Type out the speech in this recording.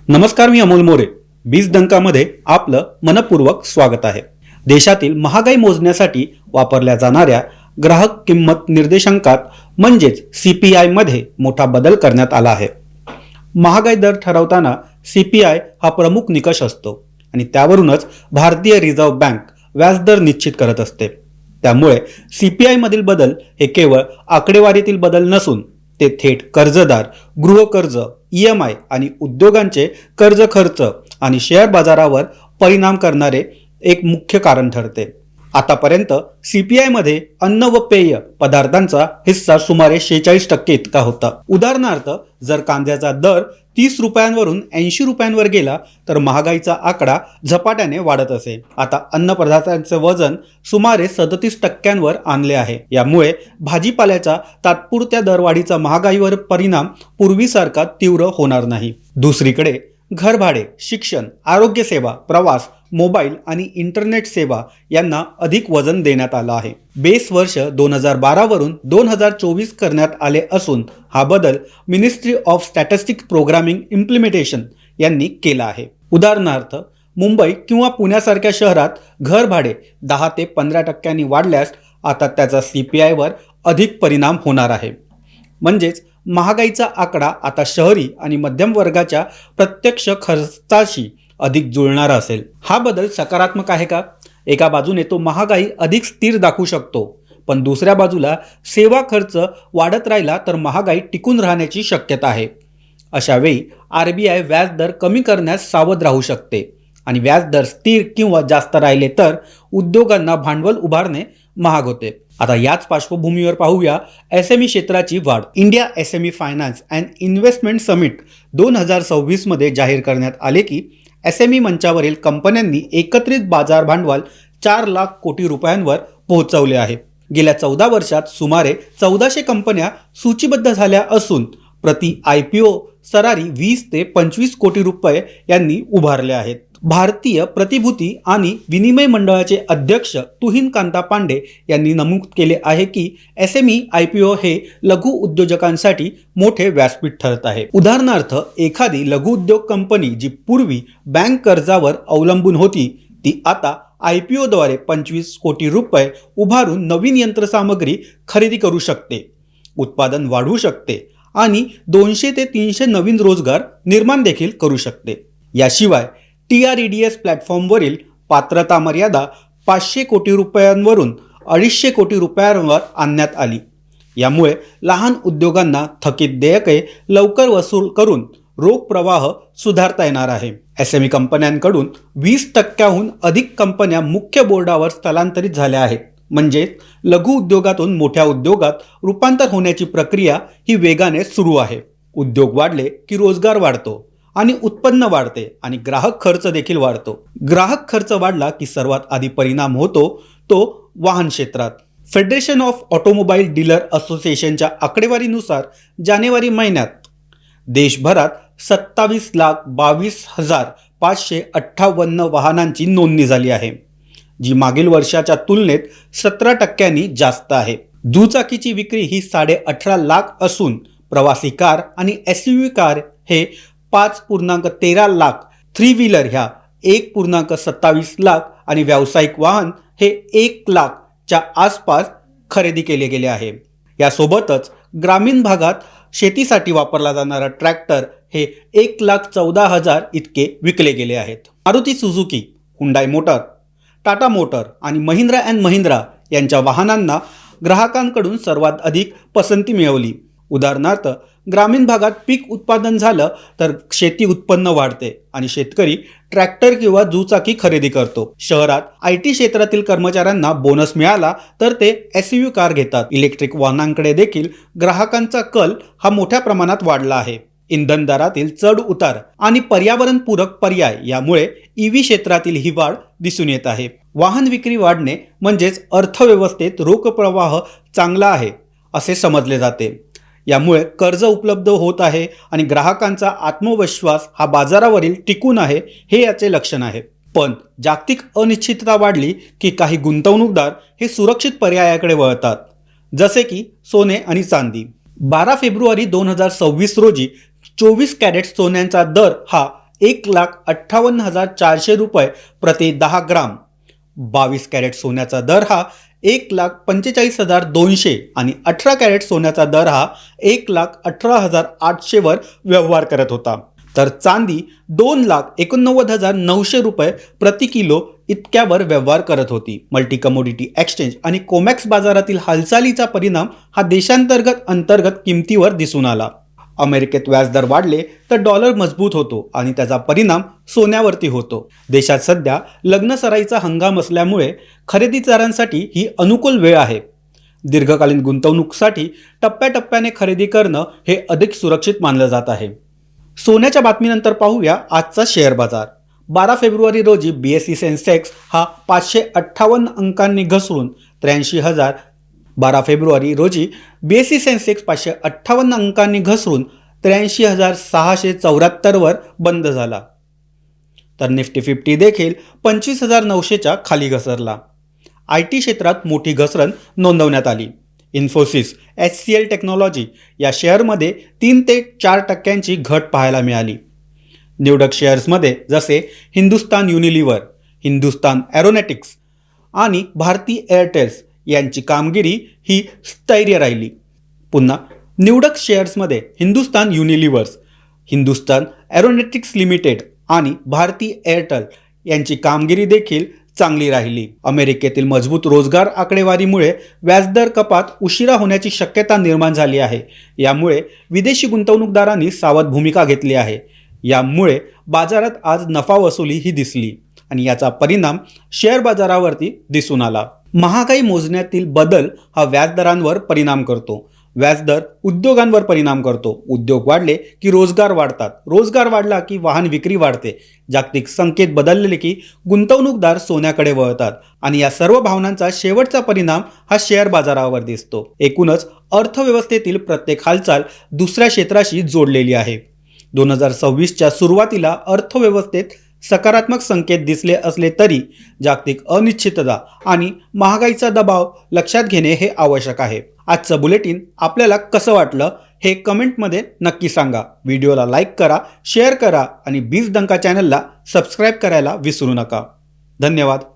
नमस्कार, मी अमोल मोरे. बीज डंकामध्ये आपलं मनपूर्वक स्वागत आहे. देशातील महागाई मोजण्यासाठी वापरल्या जाणाऱ्या ग्राहक किंमत निर्देशांकात म्हणजेच CPI मध्ये मोठा बदल करण्यात आला आहे. महागाई दर ठरवताना CPI हा प्रमुख निकष असतो आणि त्यावरूनच भारतीय रिझर्व्ह बँक व्याजदर निश्चित करत असते. त्यामुळे CPI मधील बदल हे केवळ आकडेवारीतील बदल नसून ते थेट कर्जदार, गृहकर्ज, EMI आणि उद्योगांचे कर्ज खर्च आणि शेअर बाजारावर परिणाम करणारे एक मुख्य कारण ठरते. आतापर्यंत CPI मध्ये अन्न व पेय पदार्थांचा हिस्सा सुमारे 46% इतका होता. उदाहरणार्थ, जर कांद्याचा दर 30 रुपयांवरून 80 रुपयांवर गेला तर महागाईचा आकडा झपाट्याने वाढत असे. आता अन्न पदार्थांचे वजन सुमारे 37% आणले आहे. यामुळे भाजीपाल्याचा तात्पुरत्या दरवाढीचा महागाईवर परिणाम पूर्वीसारखा तीव्र होणार नाही. दुसरीकडे घरभाडे, शिक्षण, आरोग्य सेवा, प्रवास, मोबाईल आणि इंटरनेट सेवा यांना अधिक वजन देण्यात आलं आहे. बेस वर्ष 2012 वरून 2024 करण्यात आले असून हा बदल ministry of statistics programming implementation यांनी केला आहे. उदाहरणार्थ, मुंबई किंवा पुण्यासारख्या शहरात घरभाडे 10 ते 15% वाढल्यास आता त्याचा CPI वर अधिक परिणाम होणार आहे. म्हणजेच महागाईचा आकडा आता शहरी आणि मध्यम वर्गाच्या प्रत्यक्ष खर्चाशी अधिक जुळणारा असेल. हा बदल सकारात्मक आहे का? एका बाजूने तो महागाई अधिक स्थिर दाखवू शकतो, पण दुसऱ्या बाजूला सेवा खर्च वाढत राहिला तर महागाई टिकून राहण्याची शक्यता आहे. अशा वेळी RBI व्याजदर कमी करण्यास सावध राहू शकते आणि व्याजदर स्थिर किंवा जास्त राहिले तर उद्योगांना भांडवल उभारणे महाग होते. आता याच पार्श्वभूमीवर पाहूया SME क्षेत्राची वाढ. India SME finance and investment summit 2026 मध्ये जाहीर करण्यात आले की SME मंचावरील कंपन्यांनी एकत्रित बाजार भांडवल 4 लाख कोटी रुपयांवर पोहोचवले आहे. गेल्या 14 वर्षात सुमारे 1400 कंपन्या सूचीबद्ध झाल्या असून प्रति IPO सरारी 20 ते 25 कोटी रुपये यांनी उभारले आहेत. भारतीय प्रतिभूती आणि विनिमय मंडळाचे अध्यक्ष तुहिन कांता पांडे यांनी नमूद केले आहे की SME IPO हे लघु उद्योजकांसाठी मोठे व्यासपीठ ठरत आहे. उदाहरणार्थ, एखादी लघु उद्योग कंपनी जी पूर्वी बँक कर्जावर अवलंबून होती ती आता IPO द्वारे 25 कोटी रुपये उभारून नवीन यंत्रसामग्री खरेदी करू शकते, उत्पादन वाढवू शकते आणि 200 ते 300 नवीन रोजगार निर्माण देखील करू शकते. याशिवाय TREDS प्लॅटफॉर्मवरील पात्रता मर्यादा 500 कोटी रुपयांवरून 250 कोटी रुपयांवर आणण्यात आली. यामुळे लहान उद्योगांना थकीत देयके लवकर वसूल करून रोख प्रवाह सुधारता येणार आहे. SME कंपन्यांकडून 20%हून अधिक कंपन्या मुख्य बोर्डावर स्थलांतरित झाल्या आहेत. म्हणजे लघु उद्योगातून मोठ्या उद्योगात रूपांतर होण्याची प्रक्रिया ही वेगाने सुरू आहे. उद्योग वाढले की रोजगार वाढतो आणि उत्पन्न वाढते आणि ग्राहक खर्च देखील वाढतो. ग्राहक खर्च वाढला की सर्वात आधी परिणाम होतो तो वाहन क्षेत्रात. फेडरेशन ऑफ ऑटोमोबाईल डीलर असोसिएशनच्या आकडेवारीनुसार जानेवारी महिन्यात देशभरात 27,22,558 वाहनांची नोंदणी झाली आहे, जी मागील वर्षाच्या तुलनेत 17% जास्त आहे. दुचाकीची विक्री ही 18.5 लाख असून प्रवासी कार आणि SUV कार हे 5.13 लाख, 3 व्हीलर ह्या 1.27 लाख आणि व्यावसायिक वाहन हे 1 लाखच्या आसपास खरेदी केले गेले आहे. यासोबतच ग्रामीण भागात शेतीसाठी वापरला जाणारा ट्रॅक्टर हे 1,14,000 इतके विकले गेले आहेत. Maruti Suzuki, Hyundai motor, Tata motor आणि महिंद्रा अँड महिंद्रा यांच्या वाहनांना ग्राहकांकडून सर्वात अधिक पसंती मिळवली. उदाहरणार्थ, ग्रामीण भागात पीक उत्पादन झालं तर शेती उत्पन्न वाढते आणि शेतकरी ट्रॅक्टर किंवा दुचाकी खरेदी करतो. शहरात IT क्षेत्रातील कर्मचाऱ्यांना बोनस मिळाला तर ते SUV कार घेतात. इलेक्ट्रिक वाहनांकडे देखील ग्राहकांचा कल हा मोठ्या प्रमाणात वाढला आहे. इंधन दरातील चढ उतार आणि पर्यावरणपूरक पर्याय यामुळे EV क्षेत्रातील ही वाढ दिसून येत आहे. वाहन विक्री वाढणे म्हणजेच अर्थव्यवस्थेत रोख प्रवाह चांगला आहे असे समजले जाते. यामुळे कर्ज उपलब्ध होत आहे आणि ग्राहकांचा आत्मविश्वास हा बाजारावरील टिकून आहे हे याचे लक्षण आहे. पण जागतिक अनिश्चितता वाढली की काही गुंतवणूकदार हे सुरक्षित पर्यायाकडे वळतात, जसे की सोने आणि चांदी. 12 फेब्रुवारी 2026 रोजी 24 कॅरेट सोन्याचा दर हा 1,58,400 रुपये प्रति 10 ग्राम. 22 कॅरेट सोन्याचा दर हा 1,45,200 आणि 18 कॅरेट सोन्याचा दर हा 1,18,800 वर व्यवहार करत होता. तर चांदी 2,89,900 रुपये प्रति किलो इतक्यावर व्यवहार करत होती. मल्टी कमोडिटी एक्सचेंज आणि कोमॅक्स बाजारातील हालचालीचा परिणाम हा अंतर्गत किमतीवर दिसून आला. अमेरिकेत व्याजदर वाढले तर डॉलर मजबूत होतो आणि त्याचा परिणाम सोन्यावरती होतो. देशात सध्या लग्नसराईचा हंगाम असल्यामुळे खरेदीदारांसाठी ही अनुकूल वेळ आहे. दीर्घकालीन गुंतवणुकीसाठी टप्प्याटप्प्याने खरेदी करणं हे अधिक सुरक्षित मानलं जात आहे. सोन्याच्या बातमीनंतर पाहूया आजचा शेअर बाजार. 12 फेब्रुवारी रोजी BSE सेन्सेक्स हा 558 अंकांनी घसरून 83,000. 12 फेब्रुवारी रोजी BSE सेन्सेक्स 558 अंकांनी घसरून 83,674 वर बंद झाला. तर निफ्टी 50 देखील 25,900च्या खाली घसरला. IT क्षेत्रात मोठी घसरण नोंदवण्यात आली. इन्फोसिस, HCL टेक्नॉलॉजी या शेअरमध्ये 3 ते 4% घट पाहायला मिळाली. निवडक शेअर्समध्ये जसे हिंदुस्तान युनिलिव्हर, हिंदुस्तान एरोनॉटिक्स आणि भारती एअरटेल्स यांची कामगिरी ही स्थैर्य राहिली. पुन्हा निवडक शेअर्समध्ये हिंदुस्तान युनिलिव्हर्स, हिंदुस्तान एरोनॉटिक्स लिमिटेड आणि भारती एअरटेल यांची कामगिरी देखील चांगली राहिली. अमेरिकेतील मजबूत रोजगार आकडेवारीमुळे व्याजदर कपात उशिरा होण्याची शक्यता निर्माण झाली आहे. यामुळे विदेशी गुंतवणूकदारांनी सावध भूमिका घेतली आहे. यामुळे बाजारात आज नफा वसुली ही दिसली आणि याचा परिणाम शेअर बाजारावरती दिसून आला. महागाई मोजण्यातील बदल हा व्याजदरांवर परिणाम करतो. व्याजदर उद्योगांवर परिणाम करतो. उद्योग वाढले की रोजगार वाढतात. रोजगार वाढला की वाहन विक्री वाढते. जागतिक संकेत बदलले की गुंतवणूकदार सोन्याकडे वळतात आणि या सर्व भावनांचा शेवटचा परिणाम हा शेअर बाजारावर दिसतो. एकूणच अर्थव्यवस्थेतील प्रत्येक हालचाल दुसऱ्या क्षेत्राशी जोडलेली आहे. 2026च्या सुरुवातीला अर्थव्यवस्थेत सकारात्मक संकेत दिसले असले तरी जागतिक अनिश्चितता आणि महागाईचा दबाव लक्षात घेणे हे आवश्यक आहे. आजचं बुलेटिन आपल्याला कसं वाटलं हे कमेंटमध्ये नक्की सांगा. व्हिडिओला लाईक करा, शेअर करा आणि बीज डंका चॅनलला सबस्क्राईब करायला विसरू नका. धन्यवाद.